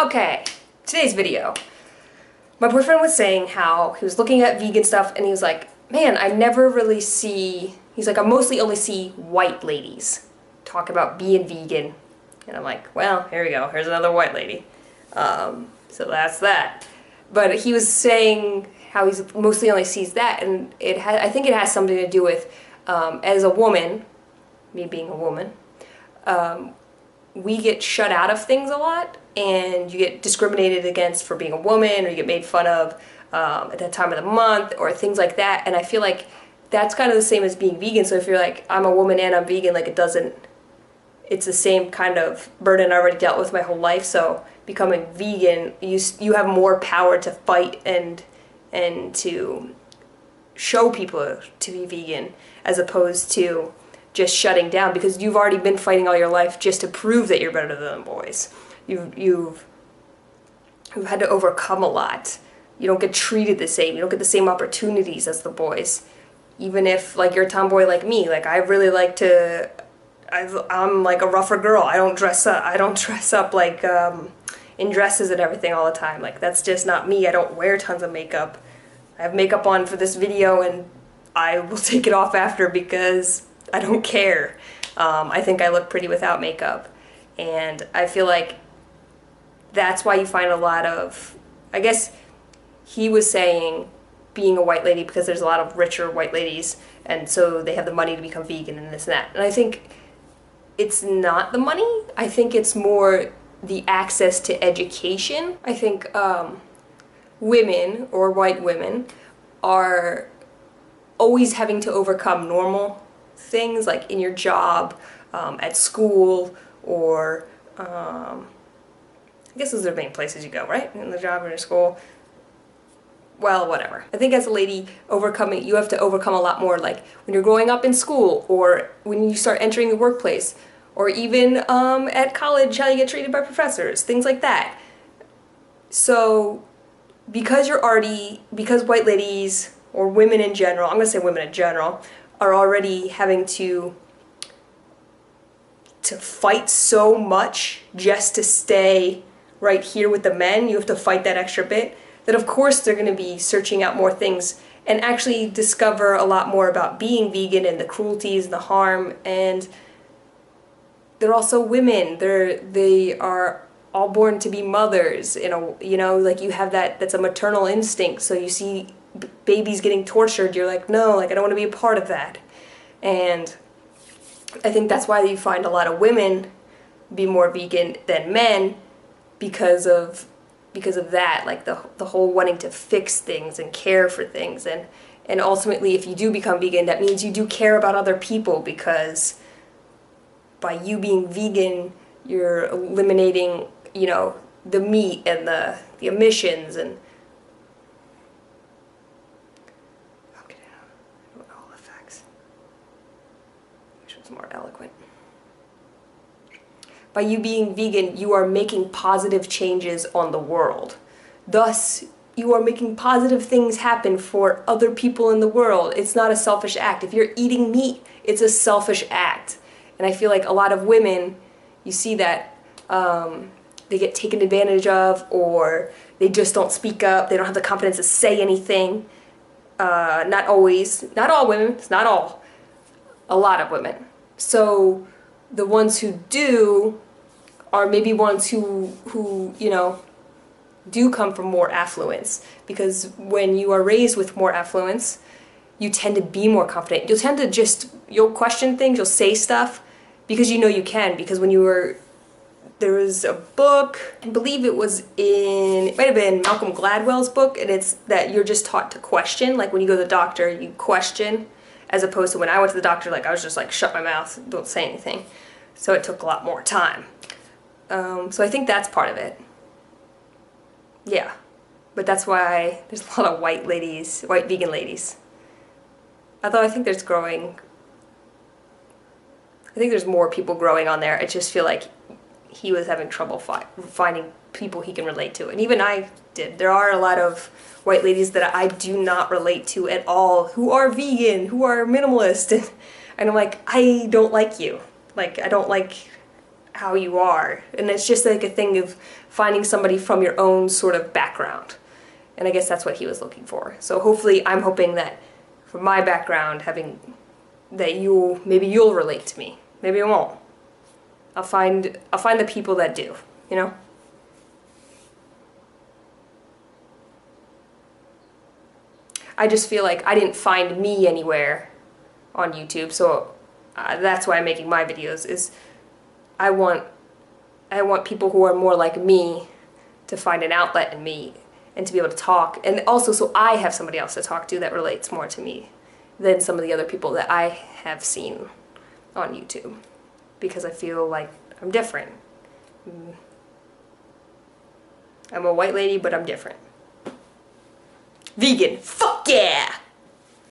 Okay, today's video. My boyfriend was saying how he was looking at vegan stuff and he was like, man, I never really see, he's like, I mostly only see white ladies talk about being vegan. And I'm like, well, here we go, here's another white lady. So that's that. But he was saying how he's mostly only sees that, and I think it has something to do with, as a woman, me being a woman, we get shut out of things a lot, and you get discriminated against for being a woman, or you get made fun of at that time of the month, or things like that. And I feel like that's kind of the same as being vegan. So if you're like, I'm a woman and I'm vegan, like it's the same kind of burden I already dealt with my whole life. So becoming vegan, you have more power to fight and to show people to be vegan, as opposed to just shutting down, because you've already been fighting all your life just to prove that you're better than boys. You've had to overcome a lot. You don't get treated the same. You don't get the same opportunities as the boys. Even if, like, you're a tomboy like me, like, I really like to, I'm like a rougher girl. I don't dress up like in dresses and everything all the time. Like, that's just not me. I don't wear tons of makeup. I have makeup on for this video and I will take it off after because I don't care. I think I look pretty without makeup, and I feel like that's why you find a lot of, I guess he was saying, being a white lady, because there's a lot of richer white ladies, and so they have the money to become vegan and this and that. And I think it's not the money. I think it's more the access to education. I think women, or white women, are always having to overcome normal things, like in your job, at school, or I guess those are the main places you go, right? In the job or in school. Well, whatever. I think as a lady, you have to overcome a lot more, like when you're growing up in school, or when you start entering the workplace, or even at college, how you get treated by professors, things like that. So because white ladies, or women in general, I'm gonna say women in general, are already having to fight so much just to stay right here with the men, you have to fight that extra bit, that of course they're going to be searching out more things and actually discover a lot more about being vegan and the cruelties and the harm. And they're also women. They are all born to be mothers, you know, like you have that's a maternal instinct. So you see babies getting tortured, you're like, no, like I don't want to be a part of that. And I think that's why you find a lot of women be more vegan than men, because of that, like the whole wanting to fix things and care for things. And ultimately, if you do become vegan, that means you do care about other people, because by you being vegan, you're eliminating, you know, the meat and the emissions and more eloquent. By you being vegan, you are making positive changes on the world. Thus, you are making positive things happen for other people in the world. It's not a selfish act. If you're eating meat, it's a selfish act. And I feel like a lot of women, you see that they get taken advantage of, or they just don't speak up. They don't have the confidence to say anything. Not always. Not all women. It's not all. A lot of women. So the ones who do are maybe ones who you know, do come from more affluence, because when you are raised with more affluence, you tend to be more confident. You'll question things, you'll say stuff because you know you can, because there was a book, I believe it might have been Malcolm Gladwell's book, and it's that you're just taught to question. Like when you go to the doctor, you question. As opposed to when I went to the doctor, like I was just like, shut my mouth, don't say anything. So it took a lot more time. So I think that's part of it. Yeah. But that's why there's a lot of white vegan ladies. Although I think there's more people growing on there. I just feel like he was having trouble finding people he can relate to. And even I did. There are a lot of white ladies that I do not relate to at all, who are vegan, who are minimalist, and I'm like, I don't like you. Like, I don't like how you are. And it's just like a thing of finding somebody from your own sort of background. And I guess that's what he was looking for. So hopefully, I'm hoping that from my background, that maybe you'll relate to me. Maybe I won't. I'll find the people that do, you know? I just feel like I didn't find me anywhere on YouTube, so that's why I'm making my videos, is I want people who are more like me to find an outlet in me and to be able to talk, and also so I have somebody else to talk to that relates more to me than some of the other people that I have seen on YouTube, because I feel like I'm different. I'm a white lady, but I'm different. Vegan, fuck yeah!